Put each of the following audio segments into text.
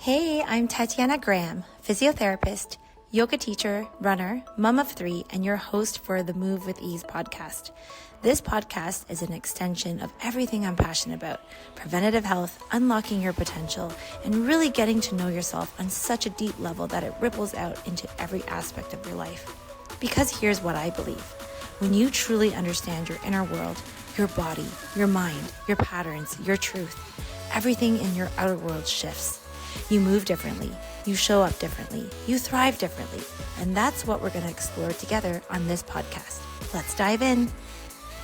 Hey, I'm Tatiana Graham, physiotherapist, yoga teacher, runner, mom of 3, and your host for the Move with Ease podcast. This podcast is an extension of everything I'm passionate about: preventative health, unlocking your potential, and really getting to know yourself on such a deep level that it ripples out into every aspect of your life. Because here's what I believe. When you truly understand your inner world, your body, your mind, your patterns, your truth, everything in your outer world shifts. You move differently, you show up differently, you thrive differently, and that's what we're going to explore together on this podcast. Let's dive in.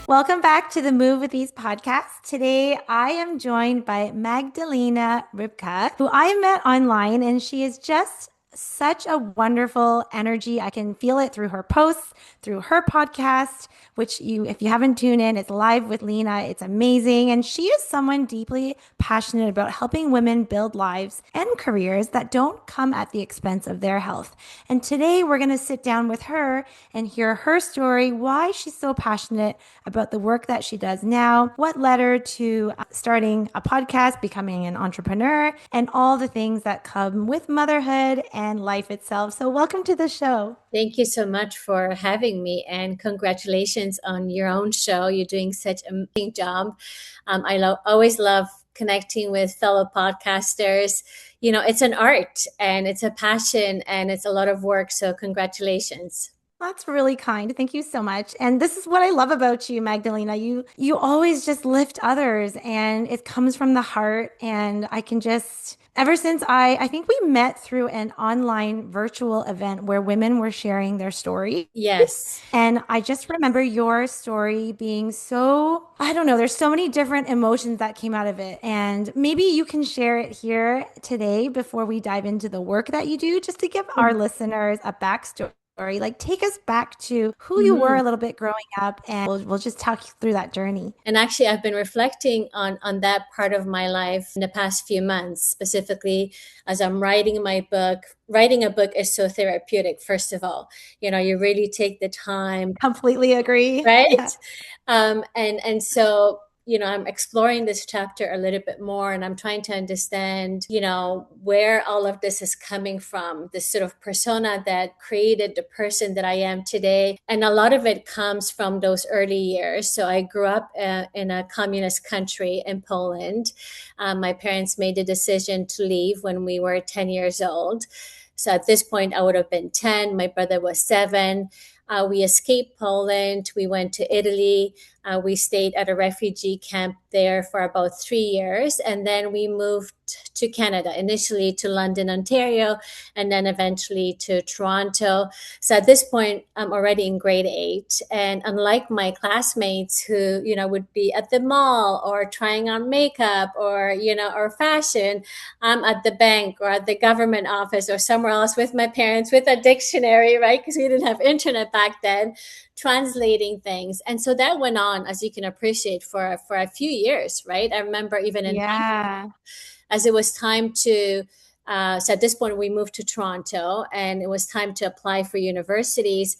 Welcome back to the Move with Ease podcast. Today, I am joined by Magdalena Rybka, who I met online, and she is just such a wonderful energy. I can feel it through her posts, through her podcast, which if you haven't tuned in, it's Live with Lena. It's amazing. And she is someone deeply passionate about helping women build lives and careers that don't come at the expense of their health. And today we're going to sit down with her and hear her story, why she's so passionate about the work that she does now, what led her to starting a podcast, becoming an entrepreneur, and all the things that come with motherhood and life itself. So welcome to the show. Thank you so much for having me, and congratulations on your own show. You're doing such an amazing job. I always love connecting with fellow podcasters. You know, it's an art and it's a passion and it's a lot of work. So congratulations. That's really kind. Thank you so much. And this is what I love about you, Magdalena. You always just lift others, and it comes from the heart. And I can just, ever since I think we met through an online virtual event where women were sharing their story. Yes. And I just remember your story being so, I don't know, there's so many different emotions that came out of it. And maybe you can share it here today before we dive into the work that you do, just to give our listeners a backstory. Like, take us back to who you were a little bit growing up, and we'll just talk you through that journey. And actually, I've been reflecting on that part of my life in the past few months, specifically as I'm writing my book. Writing a book is so therapeutic, first of all. You know, you really take the time. Completely agree. Right? Yeah. And so, you know, I'm exploring this chapter a little bit more, and I'm trying to understand, you know, where all of this is coming from, this sort of persona that created the person that I am today. And a lot of it comes from those early years. So I grew up in a communist country in Poland. My parents made the decision to leave when we were 10 years old. So at this point, I would have been 10. My brother was 7. We escaped Poland. We went to Italy. We stayed at a refugee camp there for about 3 years. And then we moved to Canada, initially to London, Ontario, and then eventually to Toronto. So at this point, I'm already in grade 8. And unlike my classmates who, you know, would be at the mall or trying on makeup or, you know, or fashion, I'm at the bank or at the government office or somewhere else with my parents with a dictionary, right? Because we didn't have internet back then, translating things. And so that went on, as you can appreciate, for a few years, right? I remember even in as it was time to, so at this point we moved to Toronto and it was time to apply for universities.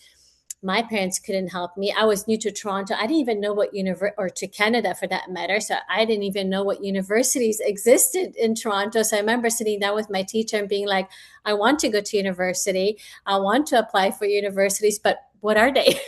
My parents couldn't help me. I was new to Toronto. I didn't even know what or to Canada for that matter. So I didn't even know what universities existed in Toronto. So I remember sitting down with my teacher and being like, I want to go to university. I want to apply for universities, but what are they?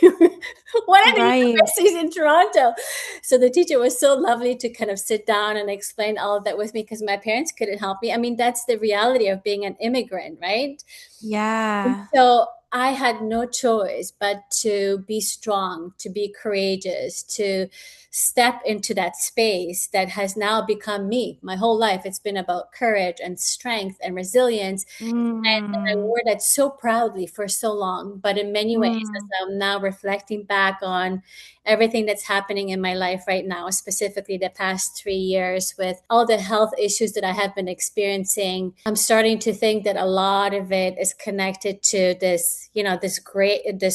What are the universities in Toronto? So the teacher was so lovely to kind of sit down and explain all of that with me because my parents couldn't help me. I mean, that's the reality of being an immigrant, right? Yeah. And so I had no choice but to be strong, to be courageous, to step into that space that has now become me. My whole life, it's been about courage and strength and resilience. And I wore that so proudly for so long. But in many ways, as I'm now reflecting back on everything that's happening in my life right now, specifically the past 3 years with all the health issues that I have been experiencing, I'm starting to think that a lot of it is connected to this, you know, this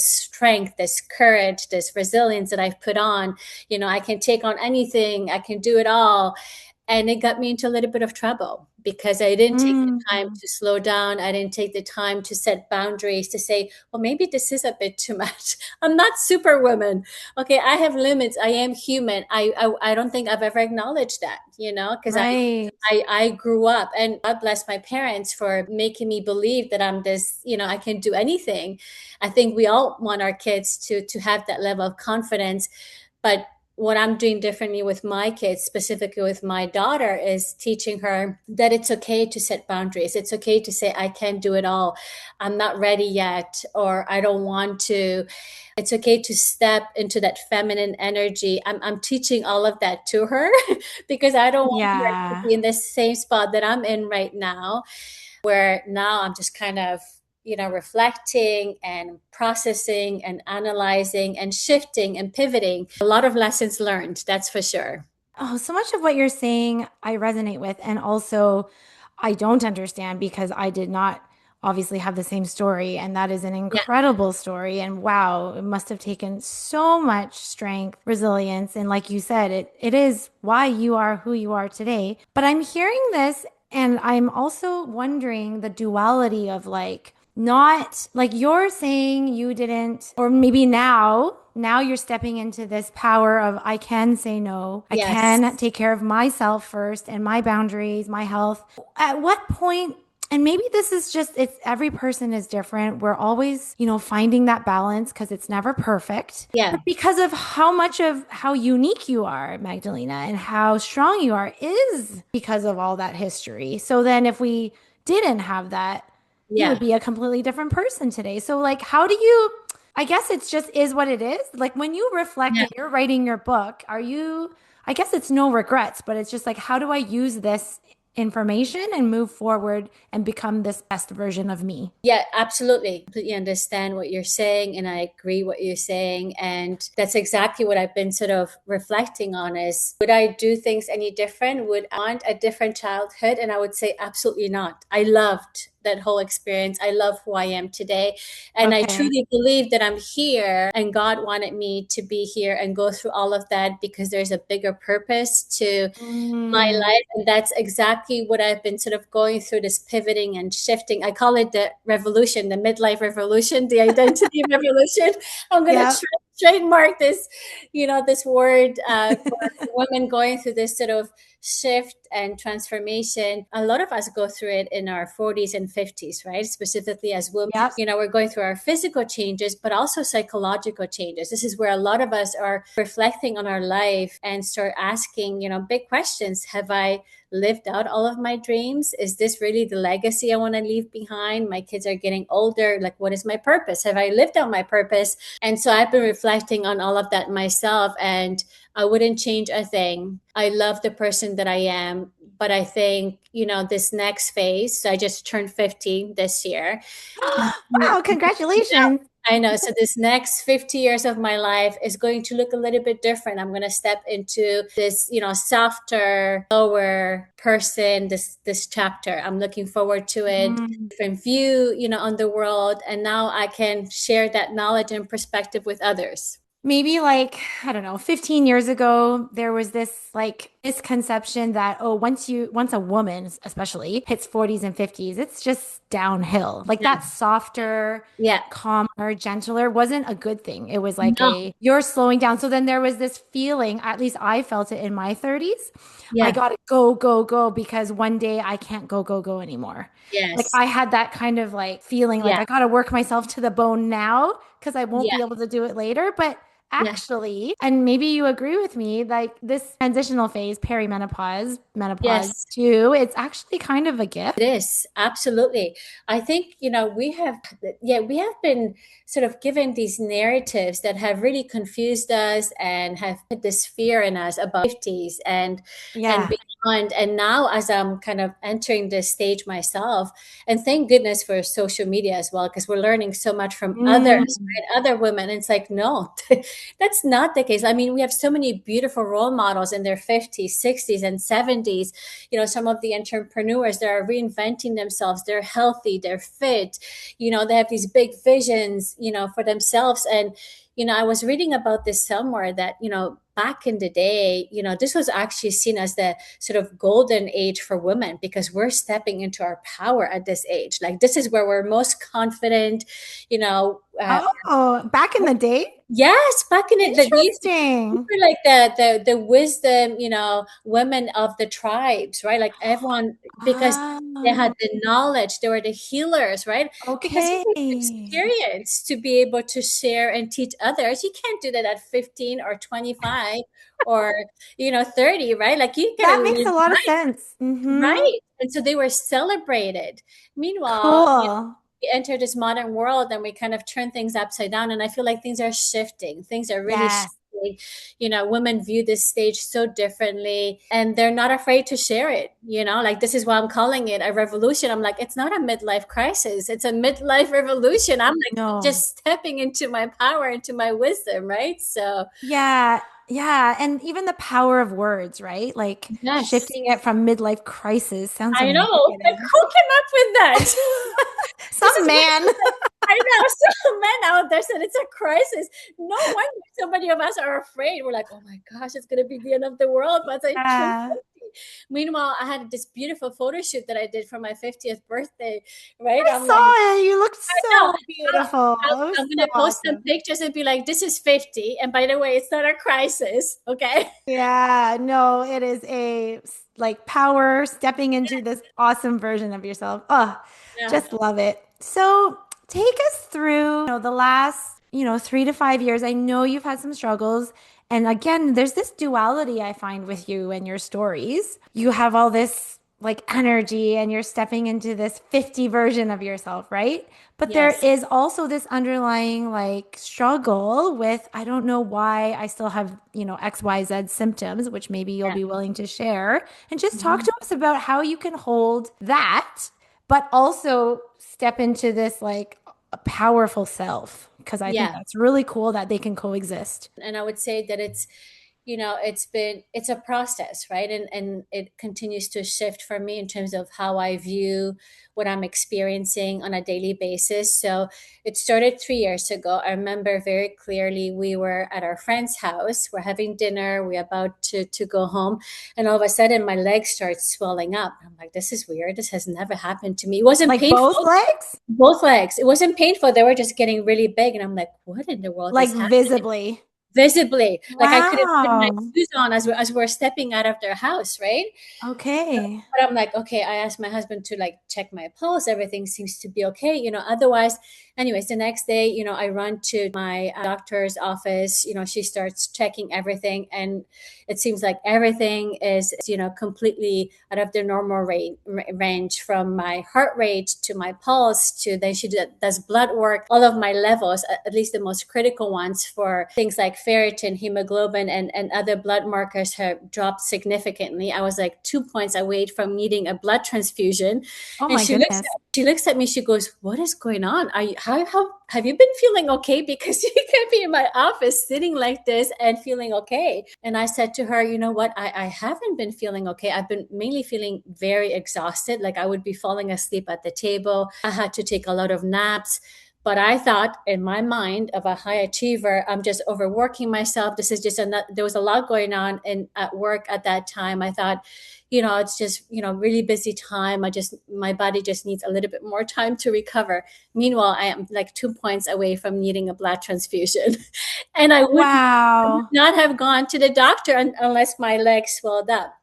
strength, this courage, this resilience that I've put on. You know, I can take on anything, I can do it all. And it got me into a little bit of trouble because I didn't take the time Mm. to slow down. I didn't take the time to set boundaries to say, well, maybe this is a bit too much. I'm not superwoman. Okay, I have limits. I am human. I don't think I've ever acknowledged that, because Right. I grew up, and God bless my parents for making me believe that I'm this, I can do anything. I think we all want our kids to have that level of confidence. But what I'm doing differently with my kids, specifically with my daughter, is teaching her that it's okay to set boundaries. It's okay to say, I can't do it all. I'm not ready yet, or I don't want to. It's okay to step into that feminine energy. I'm teaching all of that to her because I don't want her to Yeah. be in the same spot that I'm in right now, where now I'm just kind of, reflecting and processing and analyzing and shifting and pivoting. A lot of lessons learned, that's for sure. Oh, so much of what you're saying I resonate with. And also, I don't understand because I did not obviously have the same story. And that is an Yeah, incredible story. And wow, it must have taken so much strength, resilience. And like you said, it is why you are who you are today. But I'm hearing this and I'm also wondering the duality of like, not like you're saying you didn't, or maybe now you're stepping into this power of I can say no. I can yes, take care of myself first and my boundaries, my health. At what point, and maybe this is just, it's every person is different. We're always, finding that balance because it's never perfect. yeah, But because of how much of how unique you are, Magdalena, and how strong you are, is because of all that history. So then if we didn't have that, you would yeah, be a completely different person today. So, like, how do you, I guess it's just is what it is. Like, when you reflect yeah. and you're writing your book, I guess it's no regrets, but it's just like, how do I use this information and move forward and become this best version of me? Yeah, absolutely. Completely understand what you're saying, and I agree what you're saying. And that's exactly what I've been sort of reflecting on is, would I do things any different? Would I want a different childhood? And I would say absolutely not. I loved that whole experience. I love who I am today. And I Okay. truly believe that I'm here and God wanted me to be here and go through all of that because there's a bigger purpose to my Mm, life. And that's exactly what I've been sort of going through, this pivoting and shifting. I call it the revolution, the midlife revolution, the identity revolution. I'm going to yep. trademark this, this word for women going through this sort of shift and transformation. A lot of us go through it in our 40s and 50s, right? Specifically as women, Yep. we're going through our physical changes, but also psychological changes. This is where a lot of us are reflecting on our life and start asking, big questions. Have I lived out all of my dreams? Is this really the legacy I want to leave behind? My kids are getting older. Like, what is my purpose? Have I lived out my purpose? And so I've been reflecting on all of that myself, and I wouldn't change a thing. I love the person that I am, but I think, this next phase, so I just turned 50 this year. Wow, congratulations. I know. So this next 50 years of my life is going to look a little bit different. I'm going to step into this, softer, lower person, this chapter. I'm looking forward to it. Mm. Different view, on the world. And now I can share that knowledge and perspective with others. Maybe like, I don't know, 15 years ago, there was this like misconception that, oh, once a woman especially hits 40s and 50s, it's just downhill. Like that softer, Yeah. calmer, gentler wasn't a good thing. It was like No. you're slowing down. So then there was this feeling, at least I felt it in my 30s. I Yeah. gotta go, go, go because one day I can't go, go, go anymore. Like Yes. I had that kind of like feeling like Yeah. I gotta work myself to the bone now because I won't Yeah. be able to do it later. But Yeah. actually, and maybe you agree with me, like this transitional phase, perimenopause, menopause Yes. too, it's actually kind of a gift. It is absolutely. I think, we have been sort of given these narratives that have really confused us and have put this fear in us about 50s and Yeah. beyond. And now, as I'm kind of entering this stage myself, and thank goodness for social media as well, because we're learning so much from others, Mm, right? Other women. And it's like, no, that's not the case. I mean, we have so many beautiful role models in their 50s, 60s, and 70s. Some of the entrepreneurs that are reinventing themselves, they're healthy, they're fit, they have these big visions, for themselves. And I was reading about this somewhere that back in the day, this was actually seen as the sort of golden age for women because we're stepping into our power at this age. Like this is where we're most confident, you know. Oh, back in the day? Yes, back in it, that these Interesting. were like the wisdom, women of the tribes, right? Like everyone, because they had Oh, the knowledge, they were the healers, right? Because you okay. need experience to be able to share and teach others. You can't do that at 15 or 25 or 30, right? Like you gotta That makes a live lot of life, sense. Mm-hmm. right? And so they were celebrated. Meanwhile, Cool. we enter this modern world and we kind of turn things upside down. And I feel like things are shifting. Things are really Yes. shifting. Women view this stage so differently and they're not afraid to share it. Like this is why I'm calling it a revolution. I'm like, it's not a midlife crisis, it's a midlife revolution. I'm like No. just stepping into my power, into my wisdom, right? So, Yeah. Yeah. And even the power of words, right? Like yes, shifting it from midlife crisis sounds so I know. Like, negative. who came up with that? This Some is what man. I know. So men out there said it's a crisis. No wonder so many of us are afraid. We're like, oh my gosh, it's gonna be the end of the world. But I turned Yeah. 50. Meanwhile, I had this beautiful photo shoot that I did for my 50th birthday. Right? I I'm like, saw it. You looked I know. so beautiful. It was I'm so gonna post some awesome. pictures and be like, this is 50. And by the way, it's not a crisis. Okay. Yeah, no, it is a like power stepping into this awesome version of yourself. Oh, Yeah. just love it. So take us through, the last, 3 to 5 years. I know you've had some struggles. And again, there's this duality I find with you and your stories. You have all this like energy and you're stepping into this 50 version of yourself, right? But there Yes. is also this underlying like struggle with, I don't know why I still have, XYZ symptoms, which maybe you'll Yeah. be willing to share. And just talk Mhm. to us about how you can hold that, but also step into this like a powerful self. Because I think Yeah. that's really cool that they can coexist. And I would say that it's a process, right? And it continues to shift for me in terms of how I view what I'm experiencing on a daily basis. So it started 3 years ago. I remember very clearly we were at our friend's house, we're having dinner, we're about to go home, and all of a sudden my legs start swelling up. I'm like, this is weird, this has never happened to me. It wasn't Like both painful. legs, Both legs, it wasn't painful, they were just getting really big, and I'm like, what in the world like is happening? visibly. Visibly, like I couldn't put my Wow. shoes on as we're stepping out of their house, right? Okay. But I'm like, okay, I asked my husband to like check my pulse. Everything seems to be okay, otherwise. Anyways, the next day, I run to my doctor's office. She starts checking everything, and it seems like everything is, completely out of the normal range, from my heart rate to my pulse to then she does blood work. All of my levels, at least the most critical ones for things like ferritin, hemoglobin, and other blood markers have dropped significantly. I was like 2 points away from needing a blood transfusion. Oh And my goodness. she looks at me, she goes, what is going on? How have you been feeling okay? Because you can't be in my office sitting like this and feeling okay. And I said to her, you know what? I haven't been feeling okay. I've been mainly feeling very exhausted. Like I would be falling asleep at the table. I had to take a lot of naps. But I thought in my mind of a high achiever, I'm just overworking myself. This is just there was a lot going on at work at that time. I thought, it's just, really busy time. My body just needs a little bit more time to recover. Meanwhile, I am like 2 points away from needing a blood transfusion. And I would Wow. not have gone to the doctor unless my legs swelled up.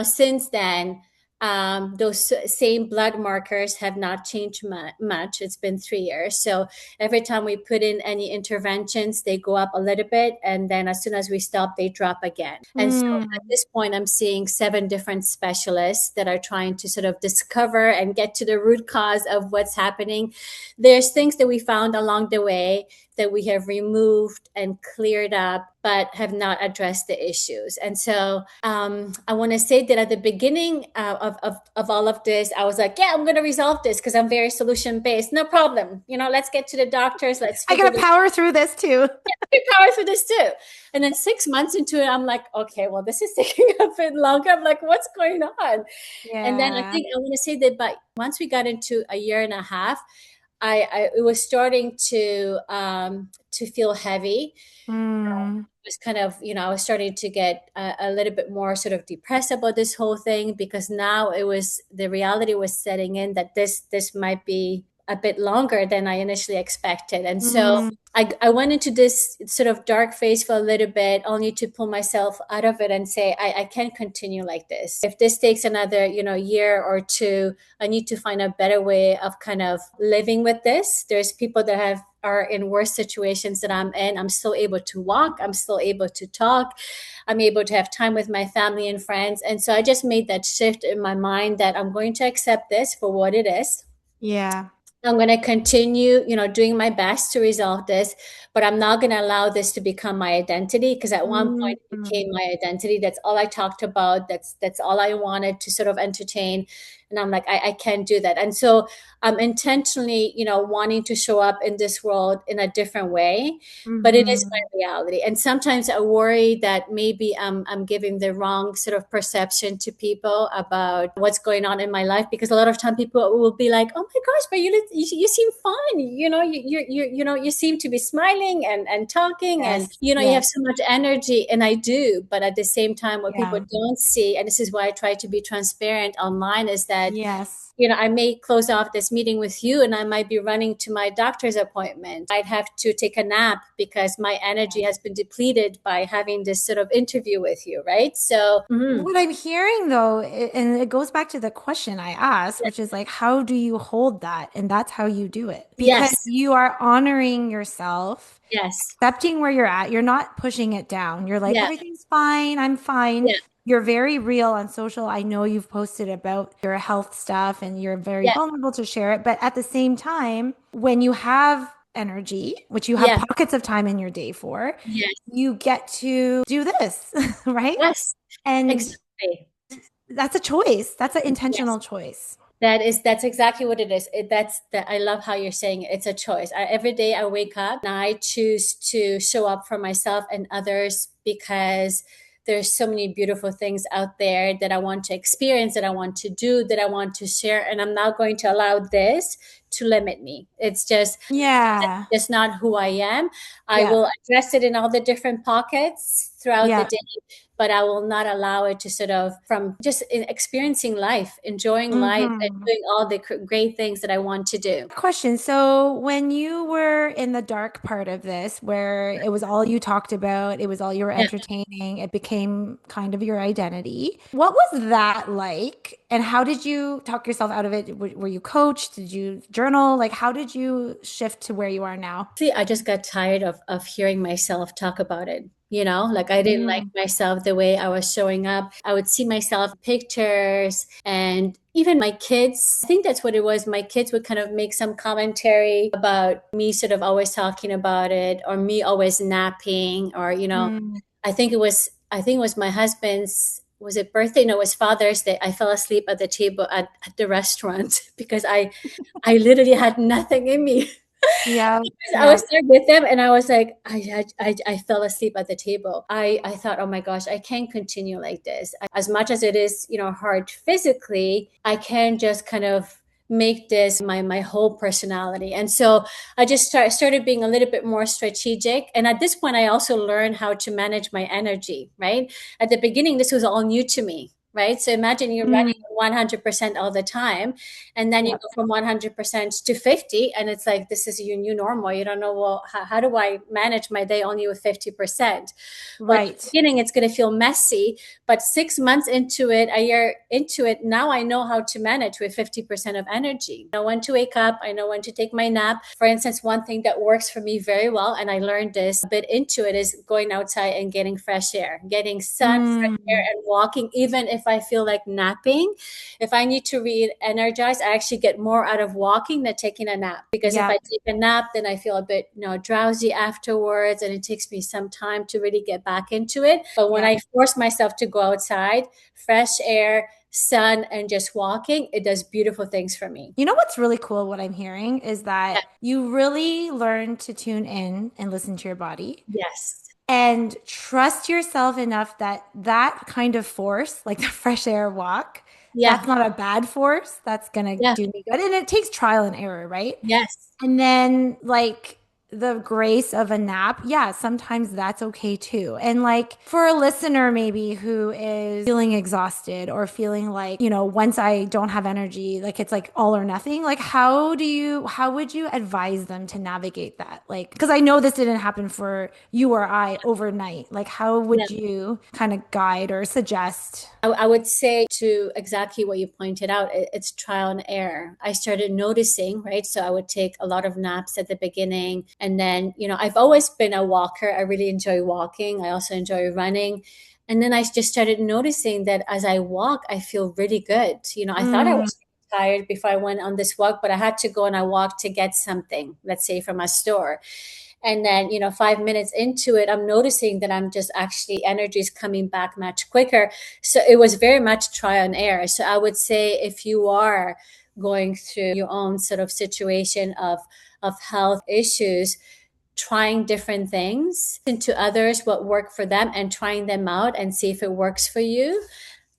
Since then, those same blood markers have not changed much. It's been 3 years. So every time we put in any interventions, they go up a little bit. And then as soon as we stop, they drop again. And so at Hmm. this point, I'm seeing 7 different specialists that are trying to sort of discover and get to the root cause of what's happening. There's things that we found along the way that we have removed and cleared up, but have not addressed the issues. And so I want to say that at the beginning of all of this, I was like, yeah, I'm going to resolve this because I'm very solution based. No problem. Let's get to the doctors. Let's I figure gotta this power through this too. power through this too. And then 6 months into it, I'm like, okay, well, this is taking a bit longer. I'm like, what's going on? And then I Yeah. think I want to say that, but once we got into a year and a half, I it was starting to feel heavy. Mm, Was kind of, I was starting to get a little bit more sort of depressed about this whole thing, because now it was the reality was setting in that this might be a bit longer than I initially expected. And so mm, I went into this sort of dark phase for a little bit, only to pull myself out of it and say, I can't continue like this. If this takes another, year or two, I need to find a better way of kind of living with this. There's people that are in worse situations that I'm in. I'm still able to walk. I'm still able to talk. I'm able to have time with my family and friends. And so I just made that shift in my mind that I'm going to accept this for what it is. yeah. I'm going to continue, doing my best to resolve this, but I'm not going to allow this to become my identity, because at one point it Mm, became my identity. That's all I talked about. That's all I wanted to sort of entertain. And I'm like, I can't do that. And so I'm intentionally, wanting to show up in this world in a different way, but it is my mhm. reality. And sometimes I worry that maybe I'm giving the wrong sort of perception to people about what's going on in my life, because a lot of time people will be like, "Oh my gosh, but you seem fine. You seem to be smiling and talking, and Yes, you have yes, so much energy." And I do, but at the same time, what people yeah, don't see, and this is why I try to be transparent online, is that yes. I may close off this meeting with you and I might be running to my doctor's appointment. I'd have to take a nap because my energy has been depleted by having this sort of interview with you, right? So, What I'm hearing though, and it goes back to the question I asked, which is like, how do you hold that? And that's how you do it because yes, you are honoring yourself, yes, accepting where you're at. You're not pushing it down. You're like, yeah, everything's fine. I'm fine. yeah, You're very real on social. I know you've posted about your health stuff and you're very yeah, vulnerable to share it. But at the same time, when you have energy, which you have yeah, pockets of time in your day for, yes, you get to do this, right? yes, And exactly. that's a choice. That's an Yes. intentional choice. That's exactly what it is. That's that. I love how you're saying it. It's a choice. Every day I wake up and I choose to show up for myself and others, because there's so many beautiful things out there that I want to experience, that I want to do, that I want to share, and I'm not going to allow this to limit me. Yeah. It's not who I am. I Yeah. will address it in all the different pockets throughout the Yeah. day, but I will not allow it to sort of, from just experiencing life, enjoying life, and Hmm. doing all the great things that I want to do. Question. So, when you were in the dark part of this, where it was all you talked about, it was all you were Yeah. entertaining, it became kind of your identity. What was that like? And how did you talk yourself out of it? Were you coached? Did you journal? Like, how did you shift to where you are now? See, I just got tired of hearing myself talk about it. Like I didn't like Mm, myself the way I was showing up. I would see myself in pictures, and even my kids. I think that's what it was. My kids would kind of make some commentary about me sort of always talking about it, or me always napping, or mm. I think it was my husband's, was it birthday? No, it was Father's Day. I fell asleep at the table at the restaurant because I literally had nothing in me. Yeah. I Yeah. was there with them and I was like, I fell asleep at the table. I thought, oh my gosh, I can't continue like this. As much as it is, hard physically, I can just kind of make this my whole personality. And so I just started being a little bit more strategic. And at this point, I also learned how to manage my energy, right? At the beginning, this was all new to me. Right. So imagine you're running Mm, 100% all the time, and then you yeah. go from 100% to 50, and it's like, this is your new normal. You don't know, well, how do I manage my day only with 50%? Well, at the Right. beginning, it's going to feel messy, but 6 months into it, a year into it, now I know how to manage with 50% of energy. I know when to wake up. I know when to take my nap. For instance, one thing that works for me very well, and I learned this a bit into it, is going outside and getting fresh air, getting sun, fresh air, Mm, and walking, even if I feel like napping. If I need to re-energize, I actually get more out of walking than taking a nap. Because if yeah. I take a nap, then I feel a bit, drowsy afterwards, and it takes me some time to really get back into it. But when Yeah. I force myself to go outside, fresh air, sun, and just walking, it does beautiful things for me. You know what's really cool? What I'm hearing is Yeah. that you really learn to tune in and listen to your body Yes. and trust yourself enough that that kind of force, like the fresh air walk, that's Yeah. not a bad force. That's gonna Yeah. do me good. And it takes trial and error, right? Yes. And then like the grace of a nap, yeah, sometimes that's okay too. And like for a listener maybe who is feeling exhausted or feeling like, once I don't have energy, like it's like all or nothing, like how would you advise them to navigate that? Like, because I know this didn't happen for you or I overnight. Like, how would you kind of guide or suggest? I would say to exactly what you pointed out, it's trial and error. I started noticing, right? So I would take a lot of naps at the beginning. And then, I've always been a walker. I really enjoy walking. I also enjoy running. And then I just started noticing that as I walk, I feel really good. I thought I Mm, was tired before I went on this walk, but I had to go and I walked to get something, let's say from a store. And then, 5 minutes into it, I'm noticing that I'm just actually energy is coming back much quicker. So it was very much trial and error. So I would say if you are going through your own sort of situation of health issues, trying different things into others, what work for them, and trying them out and see if it works for you.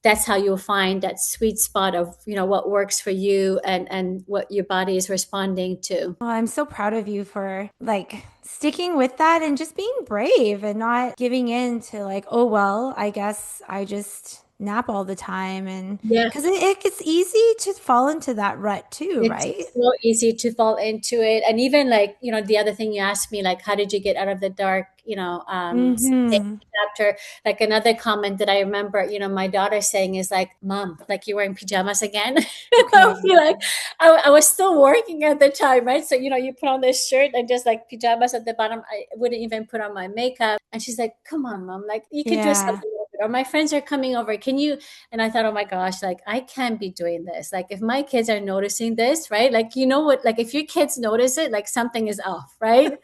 That's how you'll find that sweet spot of what works for you and what your body is responding to. well, I'm so proud of you for like sticking with that and just being brave and not giving in to like, oh, well, I guess I just nap all the time. And Yeah. because it gets easy to fall into that rut too, It's right? so easy to fall into it. And even like, the other thing you asked me, like, how did you get out of the dark, Mm-hmm. chapter? Like another comment that I remember, my daughter saying is like, Mom, like you're wearing pajamas again. I Okay. feel like I was still working at the time, right? So, you put on this shirt and just like pajamas at the bottom. I wouldn't even put on my makeup. And she's like, come on, Mom, like you could dress up Yeah. a little bit. Or my friends are coming over. Can you? And I thought, oh my gosh, like I can't be doing this. Like if my kids are noticing this, right? Like, what, like if your kids notice it, like something is off, right?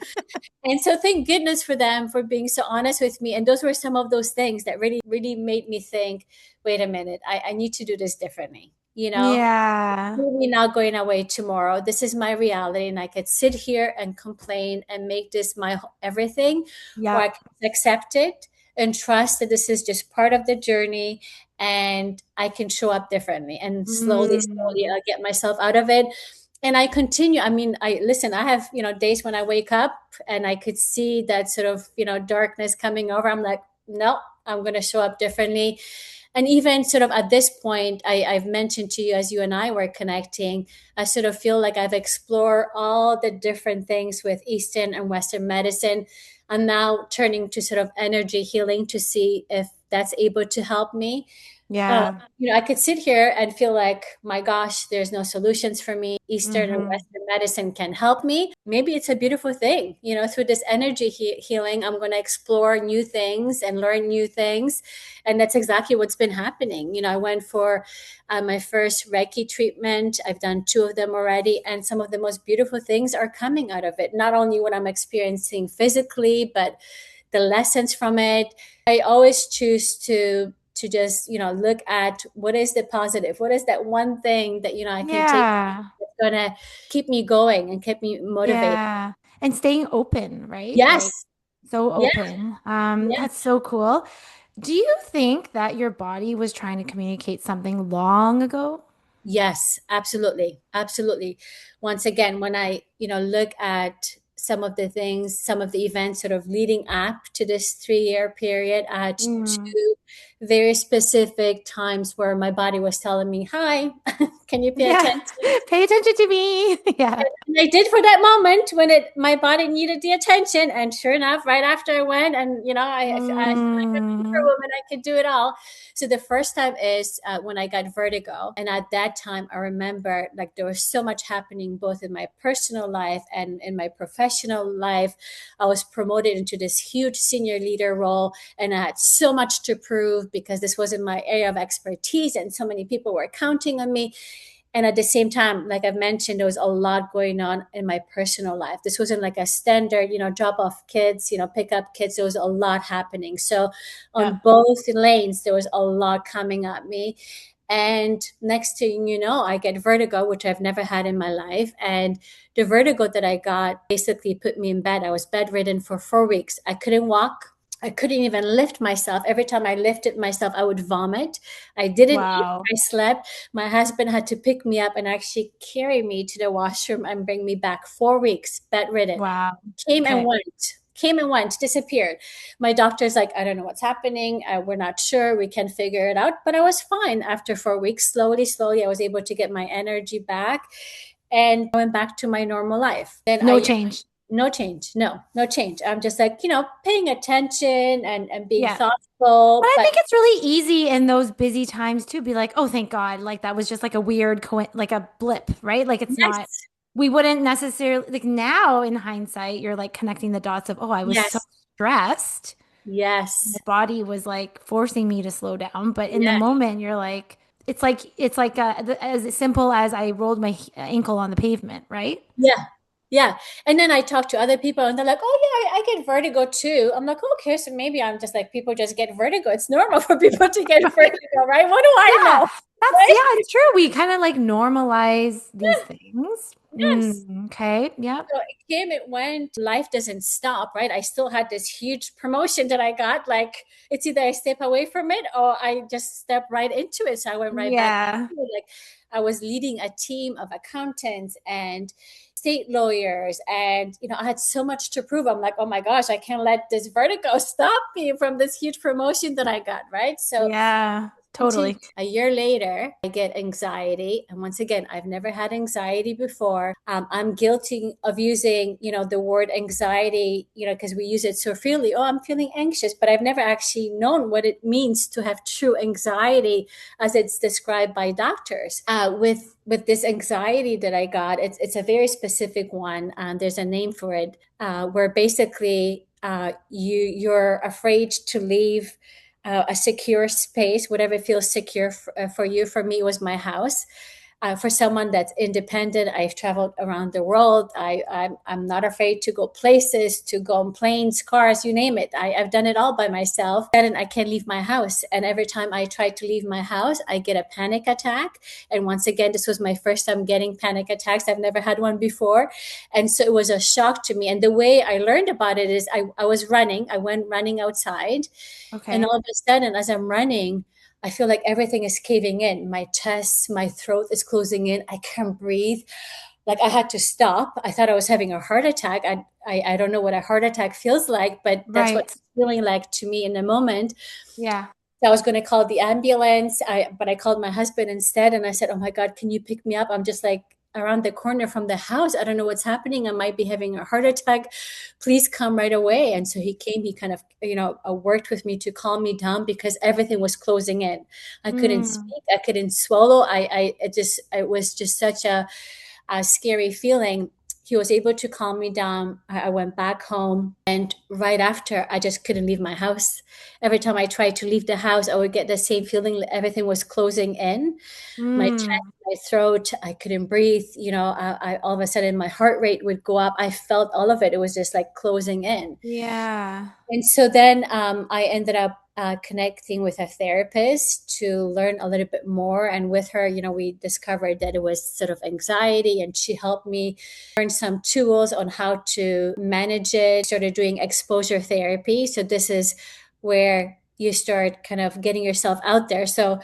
And so thank goodness for them for being so honest with me. And those were some of those things that really, really made me think, wait a minute, I need to do this differently. Yeah. Maybe not going away tomorrow. This is my reality. And I could sit here and complain and make this my everything, or I Yep. can accept it and trust that this is just part of the journey and I can show up differently and slowly, slowly Mm. I'll get myself out of it. And I continue. I mean, I have, days when I wake up and I could see that sort of, darkness coming over. I'm like, no, I'm going to show up differently. And even sort of at this point, I've mentioned to you as you and I were connecting, I sort of feel like I've explored all the different things with Eastern and Western medicine. I'm now turning to sort of energy healing to see if that's able to help me. Yeah. I could sit here and feel like, my gosh, there's no solutions for me. Eastern and Mm-hmm. Western medicine can help me. Maybe it's a beautiful thing. Through this energy healing, I'm going to explore new things and learn new things. And that's exactly what's been happening. I went for my first Reiki treatment. I've done two of them already. And some of the most beautiful things are coming out of it. Not only what I'm experiencing physically, but the lessons from it. I always choose to just look at what is the positive, what is that one thing that I can take Yeah. that's gonna keep me going and keep me motivated. Yeah. And staying open, right? Yes. Like so Yeah. open. Yeah. That's so cool. Do you think that your body was trying to communicate something long ago? Yes, absolutely. Absolutely. Once again, when I, look at some of the things, some of the events sort of leading up to this 3-year period, I had Mm. two very specific times where my body was telling me, hi, can you pay Yeah. attention? Pay attention to me. Yeah. And I did for that moment when my body needed the attention. And sure enough, right after I went, and I feel like a Mm. superwoman, I could do it all. So the first time is when I got vertigo, and at that time, I remember like there was so much happening both in my personal life and in my professional life. I was promoted into this huge senior leader role, and I had so much to prove because this was in my area of expertise, and so many people were counting on me. And at the same time, like I've mentioned, there was a lot going on in my personal life. This wasn't like a standard, drop off kids, pick up kids. There was a lot happening. So on Yeah. both lanes, there was a lot coming at me. And next thing you know, I get vertigo, which I've never had in my life. And the vertigo that I got basically put me in bed. I was bedridden for 4 weeks. I couldn't walk. I couldn't even lift myself. Every time I lifted myself, I would vomit. I didn't eat. Wow. I slept. My husband had to pick me up and actually carry me to the washroom and bring me back. 4 weeks, bedridden. Wow. Came and Okay. went. Came and went, disappeared. My doctor's like, I don't know what's happening. We're not sure. We can figure it out. But I was fine after 4 weeks. Slowly, slowly, I was able to get my energy back and I went back to my normal life. Then No change. no change. No, no change. I'm just like, paying attention and being Yeah. But thoughtful. I But think it's really easy in those busy times to be like, oh, thank God. Like that was just like a weird, like a blip, right? Like it's not, yes, we wouldn't necessarily, like now in hindsight, you're like connecting the dots of, oh, I was so yes, stressed. My yes, body was like forcing me to slow down. But in the yes. moment, you're like, it's like as simple as I rolled my ankle on the pavement, right? Yeah. Yeah. And then I talk to other people and they're like, oh, yeah, I get vertigo too. I'm like, okay, so maybe I'm just like, people just get vertigo. It's normal for people to get Right. vertigo, right? What do I Yeah, know? yeah, Right? it's true. We kind of like normalize these things. Yes. Okay. Yep. So it came, it went. Life doesn't stop, right? I still had this huge promotion that I got. Like it's either I step away from it or I just step right into it. So I went right back Yeah. into it. Like I was leading a team of accountants and state lawyers, and I had so much to prove. I'm like, oh my gosh, I can't let this vertigo stop me from this huge promotion that I got, right? So Yeah. until Totally. a year later, I get anxiety. And once again, I've never had anxiety before. I'm guilty of using, the word anxiety, because we use it so freely. Oh, I'm feeling anxious, but I've never actually known what it means to have true anxiety as it's described by doctors. With this anxiety that I got, it's a very specific one. There's a name for it, where basically you're afraid to leave a secure space, whatever feels secure for you. For me, it was my house. For someone that's independent, I've traveled around the world. I'm not afraid to go places, to go on planes, cars, you name it. I've done it all by myself. And I can't leave my house. And every time I try to leave my house, I get a panic attack. And once again, this was my first time getting panic attacks. I've never had one before. And so it was a shock to me. And the way I learned about it is I was running. I went running outside. And Okay. all of a sudden, as I'm running, I feel like everything is caving in. My chest, my throat is closing in. I can't breathe. Like I had to stop. I thought I was having a heart attack. I don't know what a heart attack feels like, but that's what Right. it's feeling like to me in the moment. Yeah. So I was going to call the ambulance, but I called my husband instead, and I said, "Oh my God, can you pick me up? I'm just like around the corner from the house. I don't know what's happening. I might be having a heart attack. Please come right away." And so he came. He kind of, worked with me to calm me down because everything was closing in. I couldn't Mm. speak. I couldn't swallow. It was just such a scary feeling. He was able to calm me down. I went back home. And right after, I just couldn't leave my house. Every time I tried to leave the house, I would get the same feeling that everything was closing in. My chest, Mm. my throat, I couldn't breathe. I all of a sudden, my heart rate would go up. I felt all of it. It was just like closing in. Yeah. And so then I ended up connecting with a therapist to learn a little bit more. And with her, we discovered that it was sort of anxiety, and she helped me learn some tools on how to manage it. Started doing exposure therapy. So this is where you start kind of getting yourself out there. So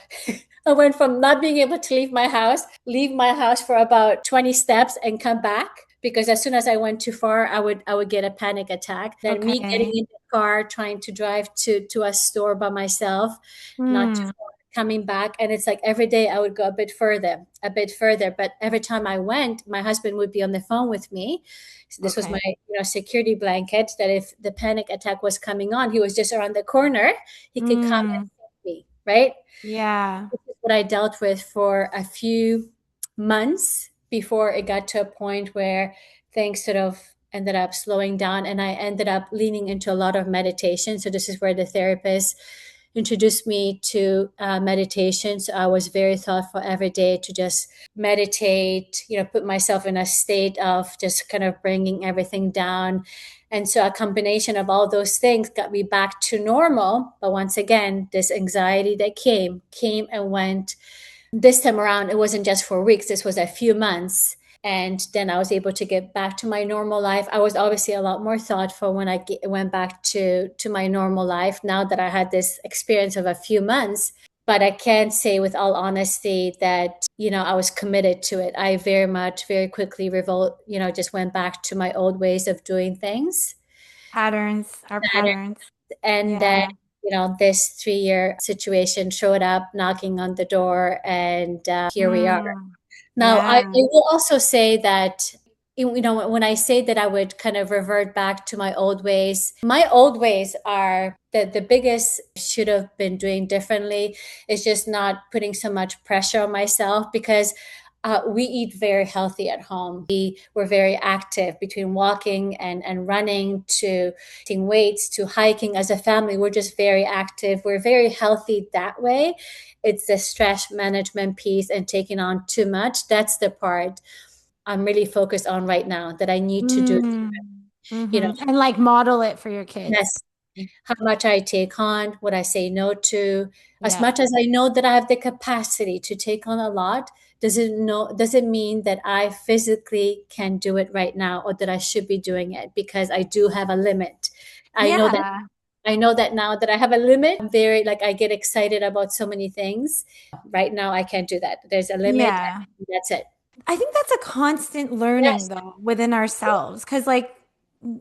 I went from not being able to leave my house for about 20 steps and come back, because as soon as I went too far, I would get a panic attack. Then me getting Okay. in the car, trying to drive to a store by myself, not too Mm. far, coming back. And it's like every day I would go a bit further, a bit further. But every time I went, my husband would be on the phone with me. So this was my, Okay. security blanket, that if the panic attack was coming on, he was just around the corner. He could come and Mm. help me, right? Yeah. This is what I dealt with for a few months before it got to a point where things sort of ended up slowing down, and I ended up leaning into a lot of meditation. So this is where the therapist introduced me to meditation. So I was very thoughtful every day to just meditate, put myself in a state of just kind of bringing everything down. And so a combination of all those things got me back to normal. But once again, this anxiety that came and went. This time around, it wasn't just for weeks, this was a few months. And then I was able to get back to my normal life. I was obviously a lot more thoughtful when went back to my normal life now that I had this experience of a few months. But I can't say with all honesty that, I was committed to it. I very quickly just went back to my old ways of doing things. Patterns are patterns. And then, Yeah. this 3-year situation showed up knocking on the door, and here we are. Mm, Now, I yeah. will also say that, when I say that I would kind of revert back to my old ways are that the biggest should have been doing differently is just not putting so much pressure on myself, because we eat very healthy at home. We were very active between walking and running to lifting weights to hiking as a family. We're just very active. We're very healthy that way. It's the stress management piece and taking on too much. That's the part I'm really focused on right now that I need to do. Mm, You know, And like model it for your kids. yes, how much I take on, what I say no to. As Yeah. much as I know that I have the capacity to take on a lot, does it mean that I physically can do it right now, or that I should be doing it? Because I do have a limit. I know that Yeah. I know that now that I have a limit, I'm very like I get excited about so many things. Right now I can't do that. There's a limit, Yeah. and that's it. I think that's a constant learning Yes. though within ourselves because like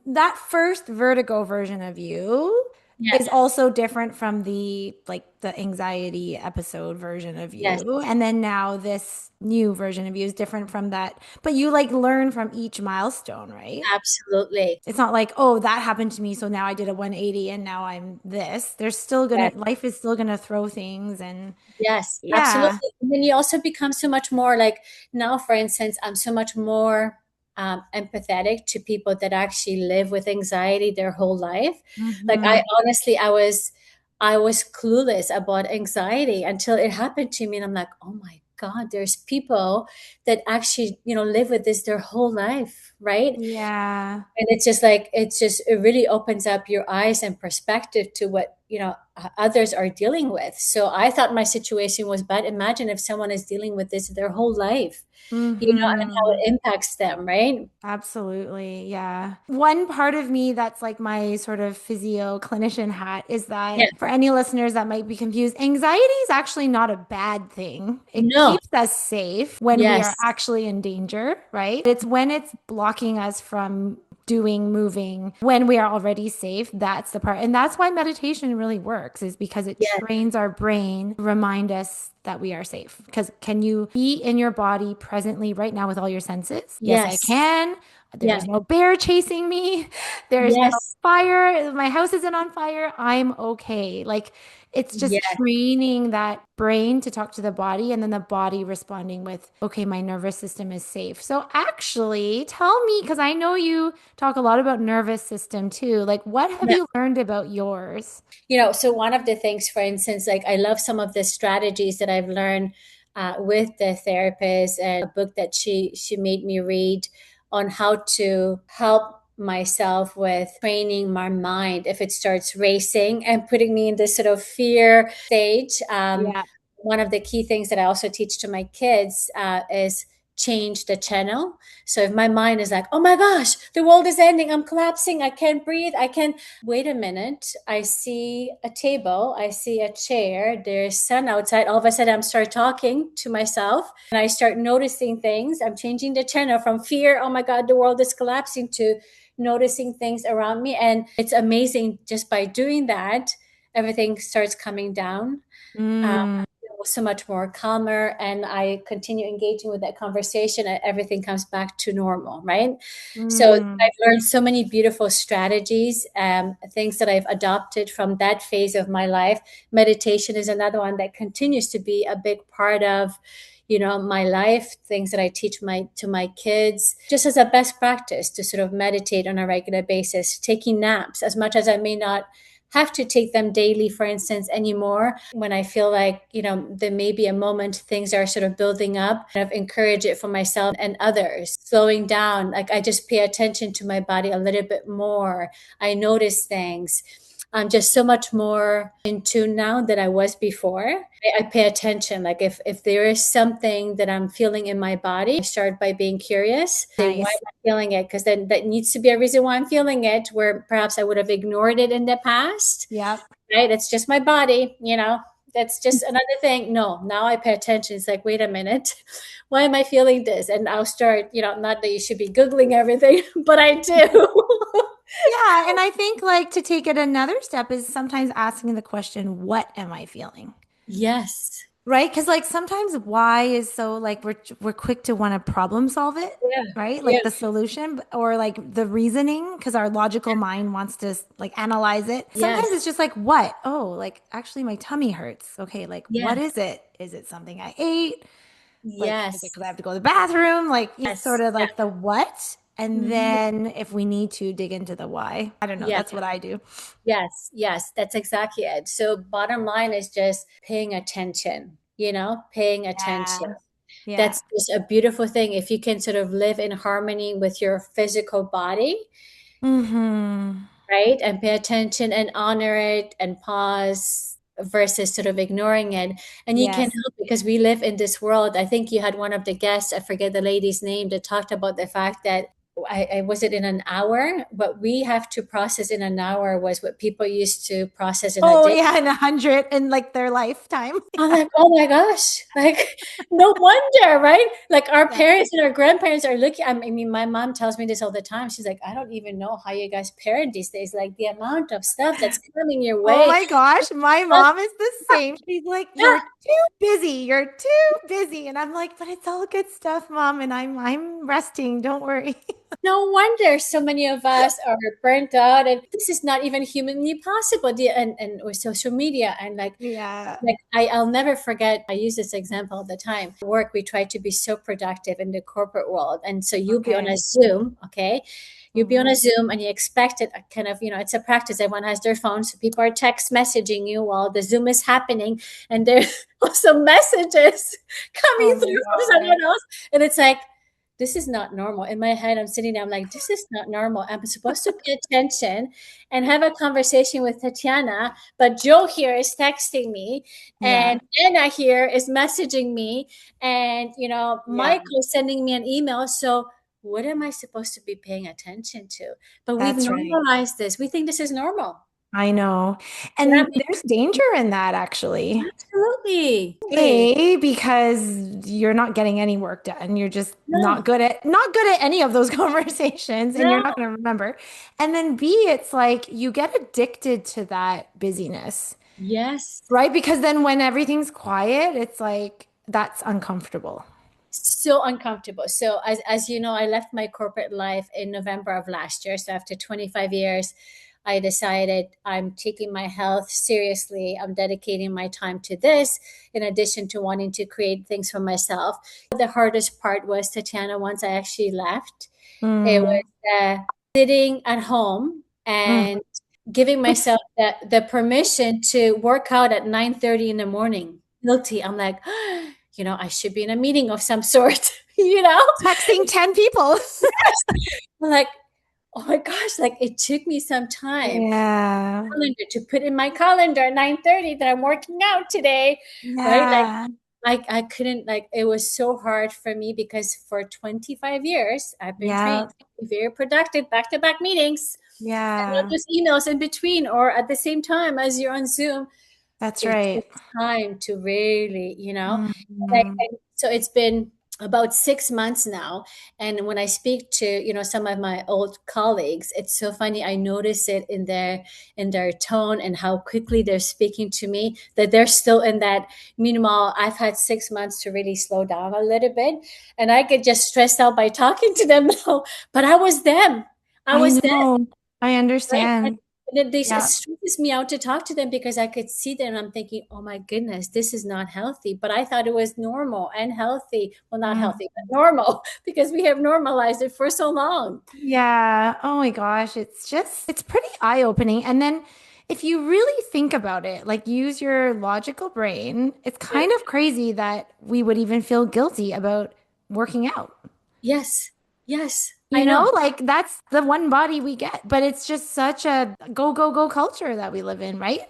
that first vertigo version of you Yeah. is also different from the like the anxiety episode version of Yes. you. And then now this new version of you is different from that. But you like learn from each milestone, right? Absolutely. It's not like, oh, that happened to me, so now I did a 180 and now I'm this. There's still gonna, Yes. life is still gonna throw things and Yes, yeah. absolutely. And then you also become so much more like now, for instance, I'm so much more empathetic to people that actually live with anxiety their whole life. Like Hmm. I honestly, I was clueless about anxiety until it happened to me, and I'm like, oh my God, there's people that actually, live with this their whole life, right? Yeah. And it's just like it really opens up your eyes and perspective to what others are dealing with. So I thought my situation was bad. Imagine if someone is dealing with this their whole life, and how Hmm. it impacts them, right? Absolutely. Yeah. One part of me that's like my sort of physio clinician hat is Yeah. that for any listeners that might be confused, anxiety is actually not a bad thing. It No. keeps us safe when we are Yes. actually in danger, right? It's when it's blocking us from doing, moving, when we are already safe. That's the part. And that's why meditation really works, is because it Yes. trains our brain to remind us that we are safe. Because can you be in your body presently right now with all your senses? Yes, I Yes. can. There Yeah. is no bear chasing me. There's no Yes. fire. My house isn't on fire. I'm okay. Like it's just Yes. training that brain to talk to the body and then the body responding with, okay, my nervous system is safe. So actually, tell me, because I know you talk a lot about nervous system too. Like what have Yeah. you learned about yours? So one of the things, for instance, like I love some of the strategies that I've learned with the therapist, and a book that she made me read on how to help myself with training my mind if it starts racing and putting me in this sort of fear stage. Yeah. One of the key things that I also teach to my kids is change the channel. So if my mind is like, oh my gosh, the world is ending, I'm collapsing, I can't breathe, I can't, wait a minute, I see a table, I see a chair, there's sun outside. All of a sudden, I'm start talking to myself and I start noticing things. I'm changing the channel from fear, oh my God, the world is collapsing, to noticing things around me. And it's amazing just by doing that, everything starts coming down. Mm, So much more calmer, and I continue engaging with that conversation, and everything comes back to normal, right? So mm, I've learned so many beautiful strategies, things that I've adopted from that phase of my life. Meditation is another one that continues to be a big part of my life, things that I teach to my kids, just as a best practice to sort of meditate on a regular basis, taking naps as much as I may not have to take them daily, for instance, anymore. When I feel like, there may be a moment things are sort of building up, I've encouraged it for myself and others. Slowing down, like I just pay attention to my body a little bit more. I notice things. I'm just so much more in tune now than I was before. I pay attention. Like if there is something that I'm feeling in my body, I start by being curious. Say, why Nice. am I feeling it? Because then that needs to be a reason why I'm feeling it, where perhaps I would have ignored it in the past. Yep. Right? It's just my body, that's just another thing. No, now I pay attention. It's like, wait a minute, why am I feeling this? And I'll start, not that you should be Googling everything, but I do. Yeah, and I think like to take it another step is sometimes asking the question, what am I feeling? Yes. Right? Because like sometimes why is so like we're quick to want to problem solve it, Yeah. right? Yeah. Like the solution or like the reasoning because our logical mind wants to like analyze it. Sometimes Yes. it's just like what? Oh, like actually my tummy hurts. Okay, like what Yes. is it? Is it something I ate? Like is it Yes. because I have to go to the bathroom? Like it's sort Yes. of Yeah. like the what? And Mhm. then if we need to dig into the why. I don't know. Yeah. That's what I do. Yes. Yes. That's exactly it. So bottom line is just paying attention, paying attention. Yeah. Yeah. That's just a beautiful thing. If you can sort of live in harmony with your physical body, Mm-hmm. right? And pay attention and honor it and pause versus sort of ignoring it. And you can Yes. help because we live in this world. I think you had one of the guests, I forget the lady's name, that talked about the fact that I was it in an hour? What we have to process in an hour was what people used to process in a Oh day. yeah, and 100 in like their lifetime. I'm like, oh my gosh, like no wonder, right? Like our Yeah. parents and our grandparents are looking. I mean, my mom tells me this all the time. She's like, I don't even know how you guys parent these days. Like the amount of stuff that's coming your Oh way. my gosh, my mom is the same. She's like, "You're too busy. You're too busy." And I'm like, "But it's all good stuff, mom, and I'm resting. Don't worry." No wonder so many of us are burnt out, and this is not even humanly possible. And with social media and Yeah. I'll never forget, I use this example all the time. At work, we try to be so productive in the corporate world. And so you'll be on Okay. a Zoom, okay? You'll be on Mhm. a Zoom and you expect it kind of, it's a practice. Everyone has their phone. So people are text messaging you while the Zoom is happening. And there's also messages coming Oh my through from God. someone else. And it's like, this is not normal. In my head, I'm sitting there, I'm like, this is not normal. I'm supposed to pay attention and have a conversation with Tatiana, but Joe here is texting me, Yeah. and Anna here is messaging me, and Yeah. Michael is sending me an email. So what am I supposed to be paying attention to? But we've That's right. normalized this. We think this is normal. I know. Yeah, And there's danger in that actually. absolutely. Absolutely. A, because you're not getting any work done. You're just No, not good at any of those conversations and you're no. not going to remember. And then B, it's like you get addicted to that busyness, Yes. right? Because then when everything's quiet, it's like that's uncomfortable. So uncomfortable. So as you know, I left my corporate life in November of last year. So after 25 years, I decided I'm taking my health seriously. I'm dedicating my time to this in addition to wanting to create things for myself. The hardest part was, Tatiana, once I actually left, it Mm, was sitting at home mm. and giving myself the permission to work out at 9:30 in the morning. Guilty. I'm like, I should be in a meeting of some sort, you know? Texting 10 people. I'm like, oh my gosh, like it took me some time Yeah. calendar to put in my calendar 9:30 that I'm working out today, right? Yeah. I couldn't, like, it was so hard for me because for 25 years I've been trained Yeah. to be very productive, back-to-back meetings, and not Yeah. just emails in between or at the same time as you're on Zoom. That's It right. takes time to really, Mhm. and so it's been about 6 months now. And when I speak to, some of my old colleagues, it's so funny. I notice it in their tone and how quickly they're speaking to me, that they're still in that. Meanwhile, I've had 6 months to really slow down a little bit. And I get just stressed out by talking to them now. But I was them. I I was them. know. I Right. And understand. then it Yeah. stresses me out to talk to them because I could see them and I'm thinking, oh my goodness, this is not healthy. But I thought it was normal and healthy. Well, not Mm. healthy, but normal because we have normalized it for so long. Yeah. Oh my gosh. It's pretty eye-opening. And then if you really think about it, like use your logical brain, it's Yeah. kind of crazy that we would even feel guilty about working out. Yes. Yes. I know. Like that's the one body we get, but it's just such a go, go, go culture that we live in, right?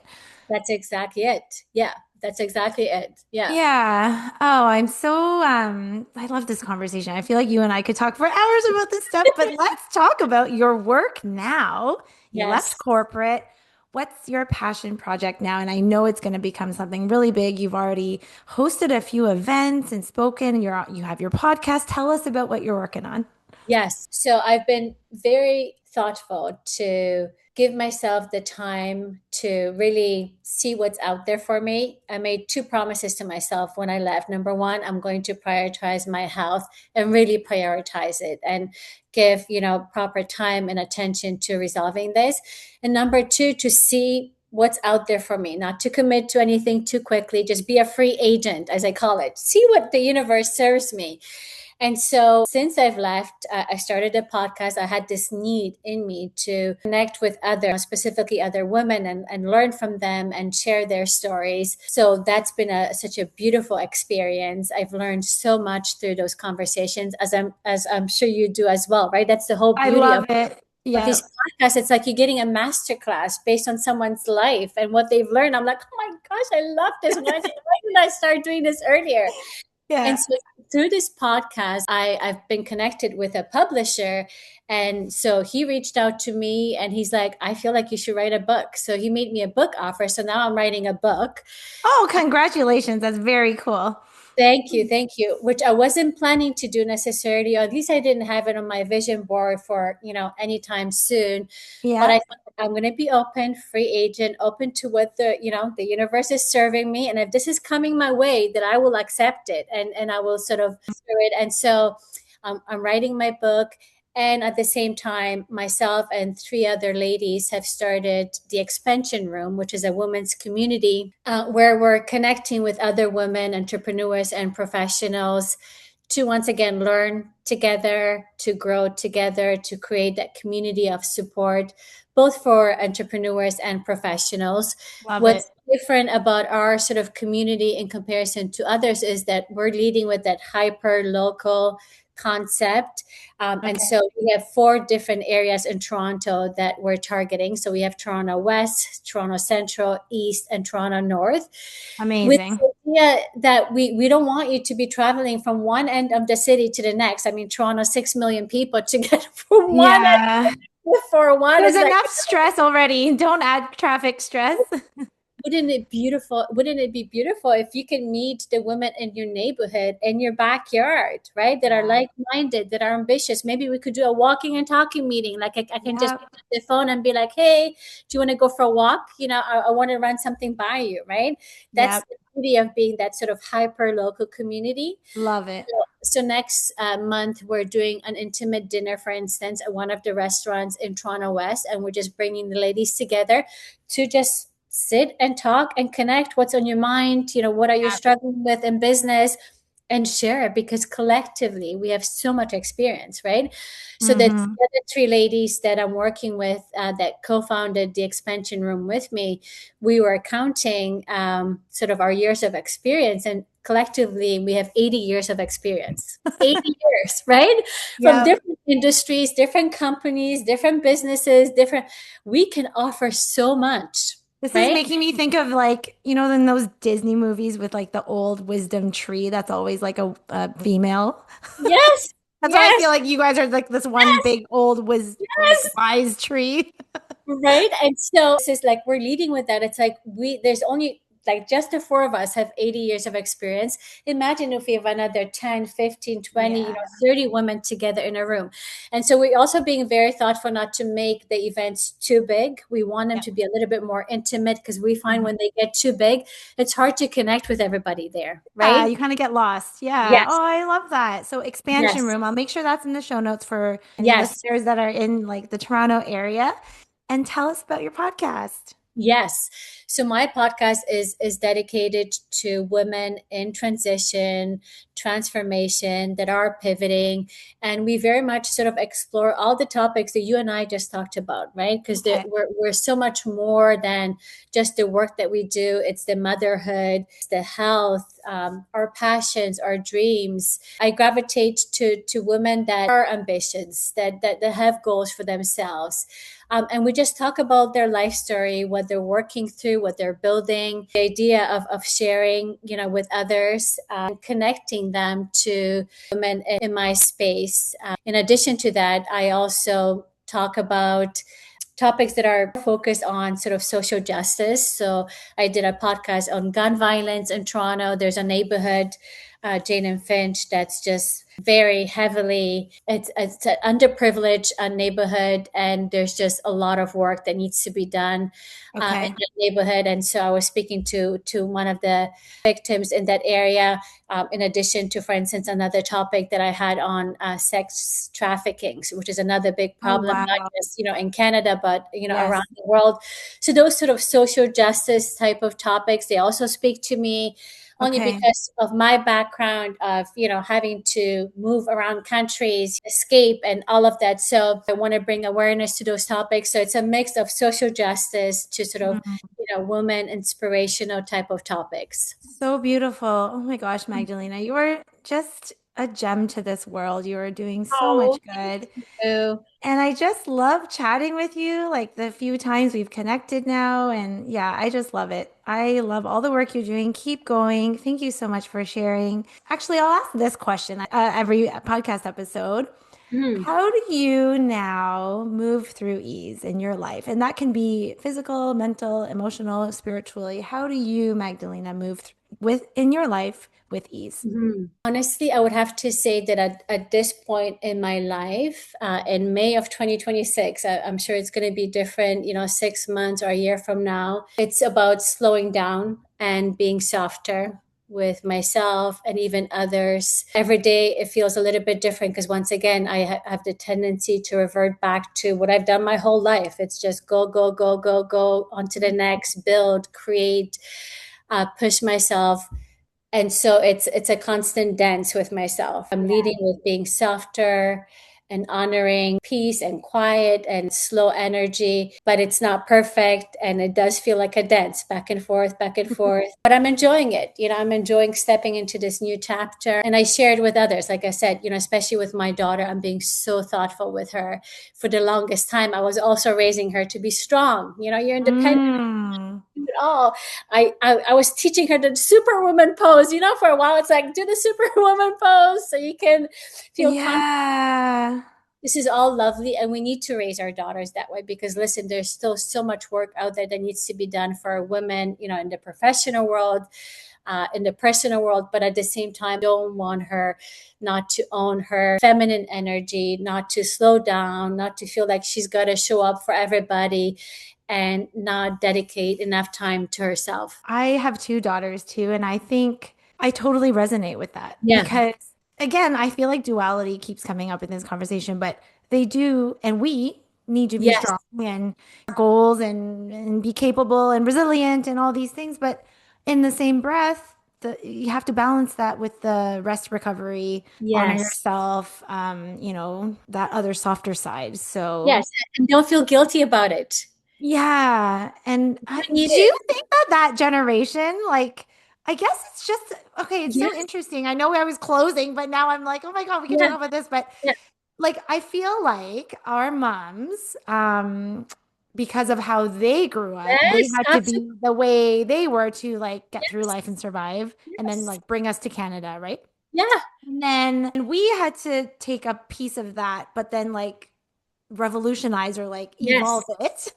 That's exactly it. Yeah, that's exactly it. Yeah. Yeah. Oh, I love this conversation. I feel like you and I could talk for hours about this stuff, but let's talk about your work now. You left Yes. corporate. What's your passion project now? And I know it's going to become something really big. You've already hosted a few events and spoken. You have your podcast. Tell us about what you're working on. Yes. So I've been very thoughtful to give myself the time to really see what's out there for me. I made two promises to myself when I left. Number one, I'm going to prioritize my health and really prioritize it and give, proper time and attention to resolving this. And number two, to see what's out there for me, not to commit to anything too quickly, just be a free agent, as I call it. See what the universe serves me. And so since I've left, I started a podcast. I had this need in me to connect with other, specifically other women, and learn from them and share their stories. So that's been such a beautiful experience. I've learned so much through those conversations, as I'm sure you do as well, right? That's the whole I beauty of love it. these Yeah. podcasts. It's like you're getting a master class based on someone's life and what they've learned. I'm like, oh my gosh, I love this. Why didn't I start doing this earlier? And Yeah. so through this podcast, I've been connected with a publisher. And so he reached out to me and he's like, I feel like you should write a book. So he made me a book offer. So now I'm writing a book. Oh, congratulations. That's very cool. Thank you. Which I wasn't planning to do necessarily, or at least I didn't have it on my vision board for, anytime soon. But I Yeah. thought I'm going to be open, free agent, open to what the universe is serving me. And if this is coming my way, that I will accept it and I will sort of do it. And so I'm writing my book. And at the same time, myself and three other ladies have started the Expansion Room, which is a women's community where we're connecting with other women, entrepreneurs, and professionals to once again learn together, to grow together, to create that community of support, both for entrepreneurs and professionals. Love it. What's different about our sort of community in comparison to others is that we're leading with that hyper local concept. And Okay. so we have four different areas in Toronto that we're targeting. So we have Toronto West, Toronto Central, East, and Toronto North, with Amazing. the idea that we don't want you to be traveling from one end of the city to the next. I mean, Toronto, 6 million people to get from one Yeah. end for one There's is like, enough stress already. Don't add traffic stress. wouldn't it be beautiful if you can meet the women in your neighborhood, in your backyard, right? That are Yeah. like-minded, that are ambitious. Maybe we could do a walking and talking meeting. Like I can just Yeah. pick up the phone and be like, hey, do you want to go for a walk? I want to run something by you, right? That's Yeah. the beauty of being that sort of hyper local community. Love it. So next month, we're doing an intimate dinner, for instance, at one of the restaurants in Toronto West. And we're just bringing the ladies together to just sit and talk and connect. What's on your mind? What are you Yeah. struggling with in business? And share it, because collectively we have so much experience, right? So that the Hmm. other three ladies that I'm working with that co-founded the Expansion Room with me, we were counting sort of our years of experience, and collectively we have 80 years of experience. 80 years, right? From Yeah. different industries, different companies, different businesses, different. We can offer so much, This is right? making me think of like, in those Disney movies with like the old wisdom tree that's always like a female. Yes, That's why I yes, feel like you guys are like this one yes, big old like yes. wise tree. Right. And so it's just like we're leading with that. It's like there's only like just the four of us have 80 years of experience. Imagine if we have another 10, 15, 20, Yeah. 30 women together in a room. And so we're also being very thoughtful not to make the events too big. We want them Yeah. to be a little bit more intimate, because we find Mhm. when they get too big, it's hard to connect with everybody there. Yeah, Right. you kind of get lost. Yeah. Yes. Oh, I love that. So expansion Yes. room. I'll make sure that's in the show notes for any Yes. listeners that are in like the Toronto area. And tell us about your podcast. Yes. So my podcast is dedicated to women in transition, transformation, that are pivoting. And we very much sort of explore all the topics that you and I just talked about, right? Because Okay. we're so much more than just the work that we do. It's the motherhood, it's the health, our passions, our dreams. I gravitate to women that are ambitious, that have goals for themselves. And we just talk about their life story, what they're working through, what they're building, the idea of sharing, with others, connecting them to women in my space. In addition to that, I also talk about topics that are focused on sort of social justice. So I did a podcast on gun violence in Toronto. There's a neighborhood, Jane and Finch, that's just very heavily, it's an underprivileged neighborhood, and there's just a lot of work that needs to be done in Okay. that neighborhood. And so I was speaking to one of the victims in that area, in addition to, for instance, another topic that I had on sex trafficking, which is another big Oh, problem, not wow. just in Canada, but Yes. around the world. So those sort of social justice type of topics, they also speak to me, only Okay. because of my background of having to move around countries, escape, and all of that. So I want to bring awareness to those topics. So it's a mix of social justice to sort of Mm. women inspirational type of topics. So beautiful. Oh my gosh, Magdalena, you are just a gem to this world. You are doing so Oh, much good. thank you. And I just love chatting with you, like the few times we've connected now. And yeah, I just love it. I love all the work you're doing. Keep going. Thank you so much for sharing. Actually, I'll ask this question every podcast episode. Mm. How do you now move through ease in your life? And that can be physical, mental, emotional, spiritually. How do you, Magdalena, move with in your life with ease? Mhm. Honestly, I would have to say that at this point in my life, in May of 2026, I'm sure it's going to be different, 6 months or a year from now. It's about slowing down and being softer with myself and even others. Every day, it feels a little bit different because, once again, I have the tendency to revert back to what I've done my whole life. It's just go, go, go, go, go, on to the next, build, create, push myself. And so it's a constant dance with myself. I'm leading with being softer and honoring peace and quiet and slow energy, but it's not perfect, and it does feel like a dance back and forth, back and forth. But I'm enjoying it. I'm enjoying stepping into this new chapter. And I shared with others, like I said, especially with my daughter, I'm being so thoughtful with her. For the longest time, I was also raising her to be strong. You're independent Mm. at all. I was teaching her the superwoman pose. For a while, it's like, do the superwoman pose so you can feel confident. Yeah. This is all lovely, and we need to raise our daughters that way, because listen, there's still so much work out there that needs to be done for women, in the professional world, in the personal world. But at the same time, don't want her not to own her feminine energy, not to slow down, not to feel like she's got to show up for everybody and not dedicate enough time to herself. I have two daughters too, and I think I totally resonate with that Yeah. because, again, I feel like duality keeps coming up in this conversation, but they do, and we need to be Yes. strong and our goals and be capable and resilient and all these things. But in the same breath, you have to balance that with the rest, recovery, honor Yes. yourself, that other softer side. So. Yes. And don't feel guilty about it. Yeah. And You need do it. you think that that generation, like, I guess it's just, okay, it's so Yes. interesting. I know I was closing, but now I'm like, oh my God, we can Yeah. talk about this. But Yeah. like, I feel like our moms, because of how they grew up, they Yes. had to Absolutely. be the way they were to like get through Yes. life and survive and then Yes. like bring us to Canada, right? Yeah. And then we had to take a piece of that, but then like revolutionize or like evolve Yes. it.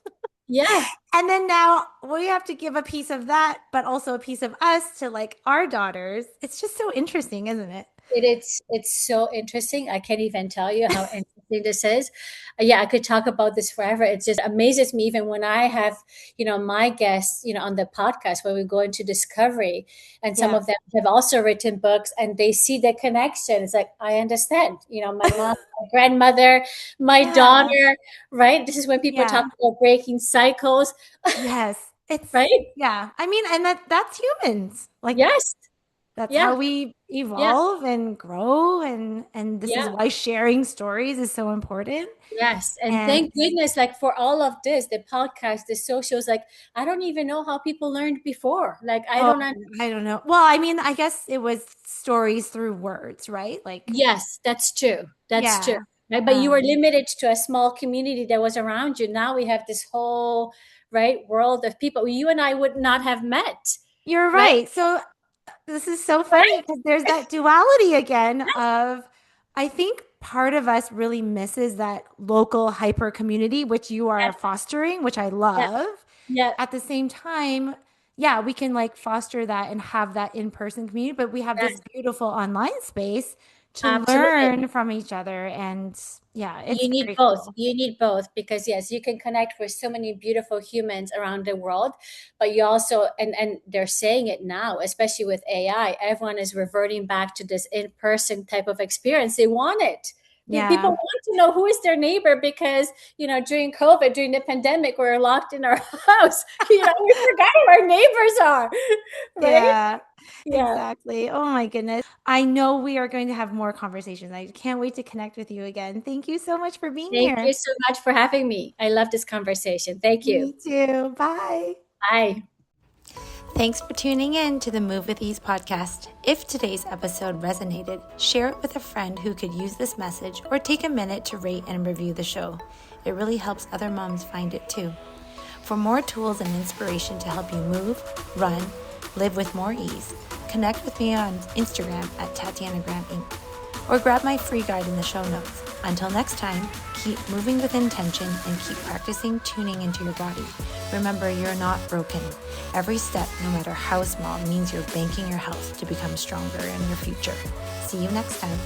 Yeah. And then now we have to give a piece of that, but also a piece of us to like our daughters. It's just so interesting, isn't it? It's so interesting. I can't even tell you how interesting this is. Yeah, I could talk about this forever. It just amazes me, even when I have, my guests, on the podcast, when we go into discovery, and some Yeah. of them have also written books, and they see the connection. It's like, I understand. My mom, my grandmother, my Yeah. daughter, right? This is when people talk Yeah. about breaking cycles, Yes. It's right? yeah. I mean, and that's humans. Like Yes. That's Yeah. how we Yeah. evolve and grow. And this is Yeah. why sharing stories is so important. Yes. And And thank goodness, like for all of this, the podcast, the socials, like I don't even know how people learned before. Like I oh, don't I don't know. Well, I mean, I guess it was stories through words, right? Like, Yes, that's true. That's true. yeah. Right? But you were Um, limited to a small community that was around you. Now we have this whole right world of people. You and I would not have met, you're right? right. So this is so funny Right? because there's that duality again of I think part of us really misses that local hyper community, which you are Yeah, fostering, which I yeah, love. yeah. At the same time, yeah, we can like foster that and have that in-person community, but we have this Yes, beautiful online space to absolutely. learn from each other. And yeah, it's You need very both. cool. You need both because yes, you can connect with so many beautiful humans around the world, but you also and they're saying it now, especially with AI, everyone is reverting back to this in-person type of experience. They want it. People Yeah. want to know who is their neighbor because during COVID, during the pandemic, we're locked in our house. We forgot who our neighbors are, right? Yeah, Yeah. exactly. Oh my goodness. I know we are going to have more conversations. I can't wait to connect with you again. Thank you so much for being Thank you here. so much for having me. I love this conversation. Thank you. Me too. Bye. Bye. Thanks for tuning in to the Move with Ease podcast. If today's episode resonated, share it with a friend who could use this message or take a minute to rate and review the show. It really helps other moms find it too. For more tools and inspiration to help you move, run, live with more ease, connect with me on Instagram at TatianaGram Inc. or grab my free guide in the show notes. Until next time, keep moving with intention and keep practicing tuning into your body. Remember, you're not broken. Every step, no matter how small, means you're banking your health to become stronger in your future. See you next time.